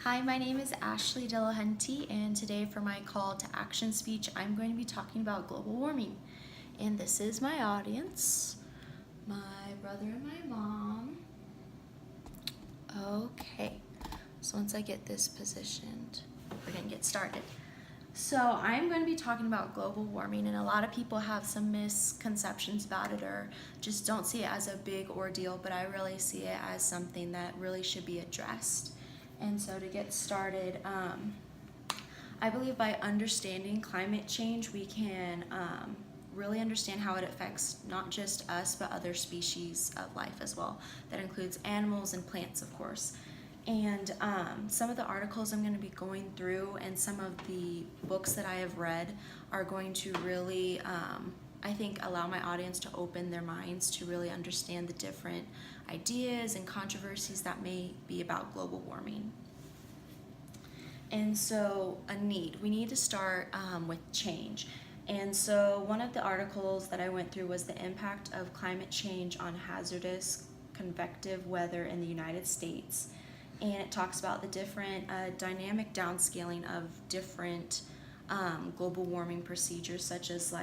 Hi, my name is Ashley Delahunty, and today for my call to action speech, I'm going to be talking about global warming. And this is my audience, my brother and my mom. Okay, so once I get this positioned, we're gonna get started. So I'm going to be talking about global warming, and a lot of people have some misconceptions about it or just don't see it as a big ordeal, but I really see it as something that really should be addressed. And so to get started, I believe by understanding climate change, we can really understand how it affects not just us, but other species of life as well. That includes animals and plants, of course. And some of the articles I'm going to be going through and some of the books that I have read are going to really, I think, allow my audience to open their minds to really understand the different ideas and controversies that may be about global warming. And so we need to start with change. And so one of the articles that I went through was the impact of climate change on hazardous convective weather in the United States. And it talks about the different dynamic downscaling of different global warming procedures, such as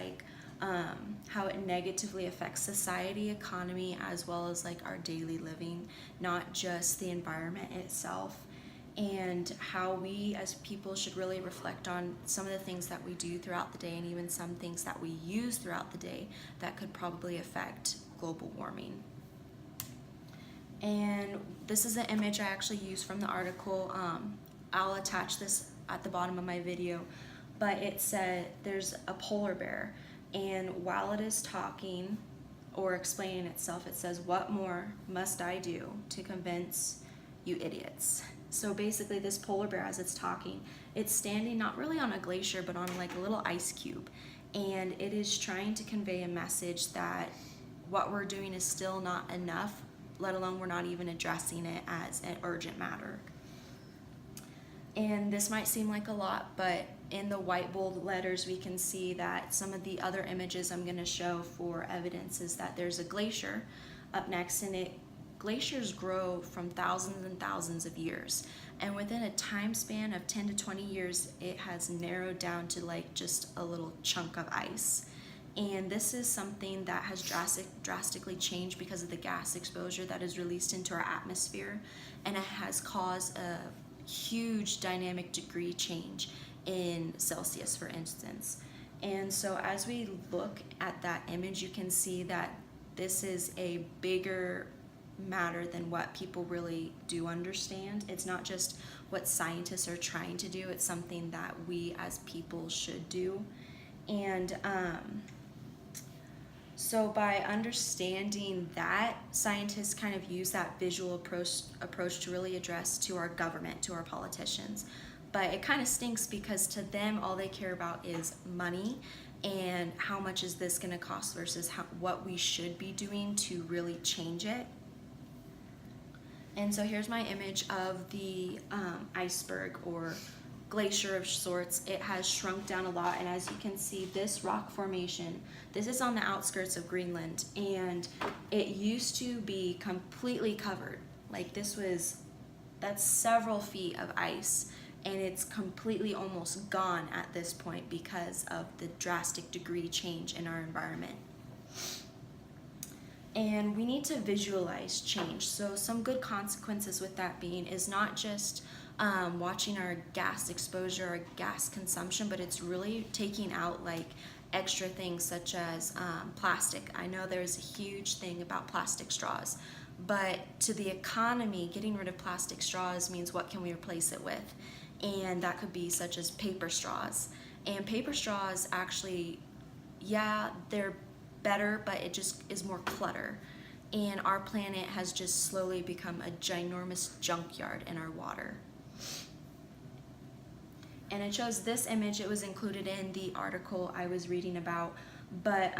how it negatively affects society, economy, as well as our daily living, not just the environment itself, and how we as people should really reflect on some of the things that we do throughout the day and even some things that we use throughout the day that could probably affect global warming. And this is an image I actually used from the article. I'll attach this at the bottom of my video, but it said there's a polar bear, and while it is talking or explaining itself, it says, "What more must I do to convince you idiots?" So basically this polar bear, as it's talking, it's standing not really on a glacier, but on a little ice cube, and it is trying to convey a message that what we're doing is still not enough, let alone we're not even addressing it as an urgent matter. And this might seem like a lot, but in the white bold letters we can see that some of the other images I'm going to show for evidence is that there's a glacier up next, and glaciers grow from thousands and thousands of years, and within a time span of 10 to 20 years it has narrowed down to just a little chunk of ice. And this is something that has drastically changed because of the gas exposure that is released into our atmosphere, and it has caused a huge dynamic degree change in Celsius, for instance. And so as we look at that image, you can see that this is a bigger matter than what people really do understand. It's not just what scientists are trying to do, it's something that we as people should do. And so by understanding that, scientists kind of use that visual approach to really address to our government, to our politicians. But it kind of stinks because to them, all they care about is money and how much is this going to cost versus what we should be doing to really change it. And so here's my image of the iceberg or glacier of sorts. It has shrunk down a lot, and as you can see, this rock formation, this is on the outskirts of Greenland, and it used to be completely covered. That's several feet of ice, and it's completely almost gone at this point because of the drastic degree change in our environment. And we need to visualize change. So some good consequences with that being is not just watching our gas exposure or gas consumption, but it's really taking out extra things such as plastic. I know there's a huge thing about plastic straws, but to the economy, getting rid of plastic straws means what can we replace it with? And that could be such as paper straws. And paper straws actually, yeah, they're better, but it just is more clutter. And our planet has just slowly become a ginormous junkyard in our water. And it shows this image. It was included in the article I was reading about, but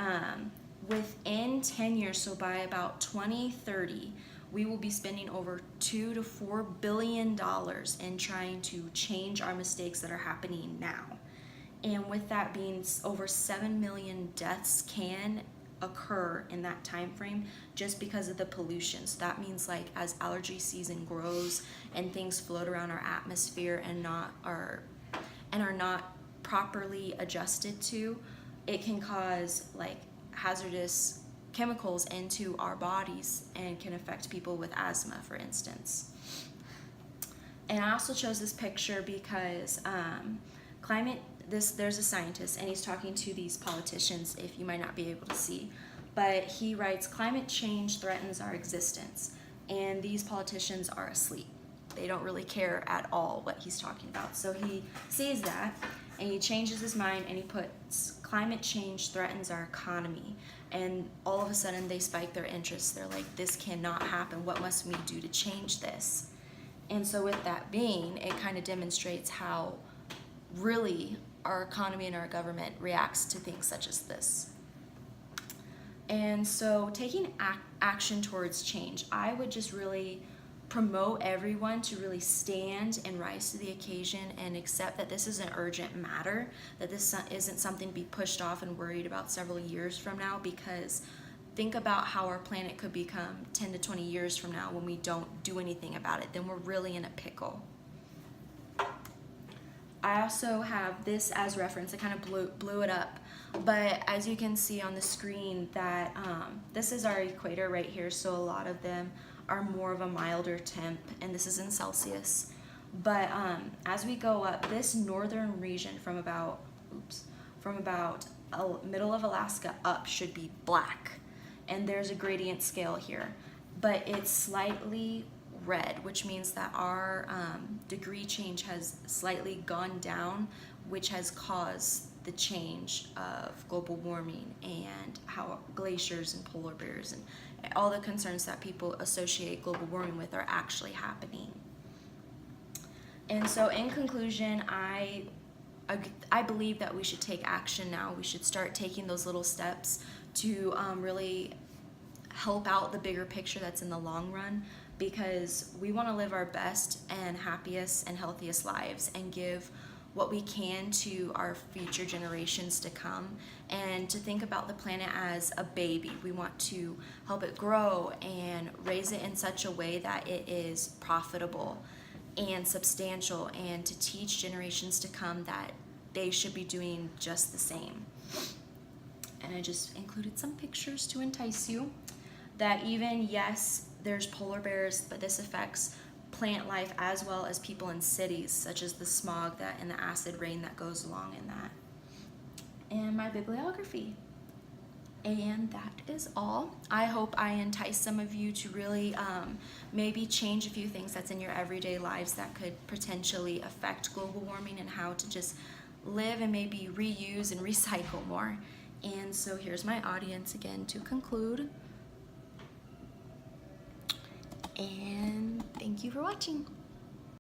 within 10 years, so by about 2030, we will be spending over $2 to $4 billion in trying to change our mistakes that are happening now. And with that being over 7 million deaths can occur in that time frame just because of the pollution. So that means like as allergy season grows and things float around our atmosphere and are not properly adjusted to, it can cause like hazardous chemicals into our bodies and can affect people with asthma, for instance. And I also chose this picture because there's a scientist and he's talking to these politicians, if you might not be able to see, but he writes, climate change threatens our existence, and these politicians are asleep. They don't really care at all what he's talking about. So he sees that and he changes his mind and he puts climate change threatens our economy, and all of a sudden they spike their interest. They're like, this cannot happen. What must we do to change this? And so with that being, it kind of demonstrates how really our economy and our government reacts to things such as this. And so taking action towards change, I would just really promote everyone to really stand and rise to the occasion and accept that this is an urgent matter, that this isn't something to be pushed off and worried about several years from now, because think about how our planet could become 10 to 20 years from now when we don't do anything about it. Then we're really in a pickle. I also have this as reference. I kind of blew it up, but as you can see on the screen that this is our equator right here, so a lot of them are more of a milder temp, and this is in Celsius. But as we go up, this northern region from about middle of Alaska up should be black. And there's a gradient scale here, but it's slightly red, which means that our degree change has slightly gone down, which has caused the change of global warming and how glaciers and polar bears and all the concerns that people associate global warming with are actually happening. And so in conclusion, I believe that we should take action now. We should start taking those little steps to really help out the bigger picture that's in the long run, because we want to live our best and happiest and healthiest lives and give what we can to our future generations to come, and to think about the planet as a baby. We want to help it grow and raise it in such a way that it is profitable and substantial, and to teach generations to come that they should be doing just the same. And I just included some pictures to entice you that even, yes, there's polar bears, but this affects plant life as well as people in cities, such as the smog that and the acid rain that goes along in that. And my bibliography. And that is all. I hope I entice some of you to really maybe change a few things that's in your everyday lives that could potentially affect global warming, and how to just live and maybe reuse and recycle more. And so here's my audience again to conclude. And thank you for watching.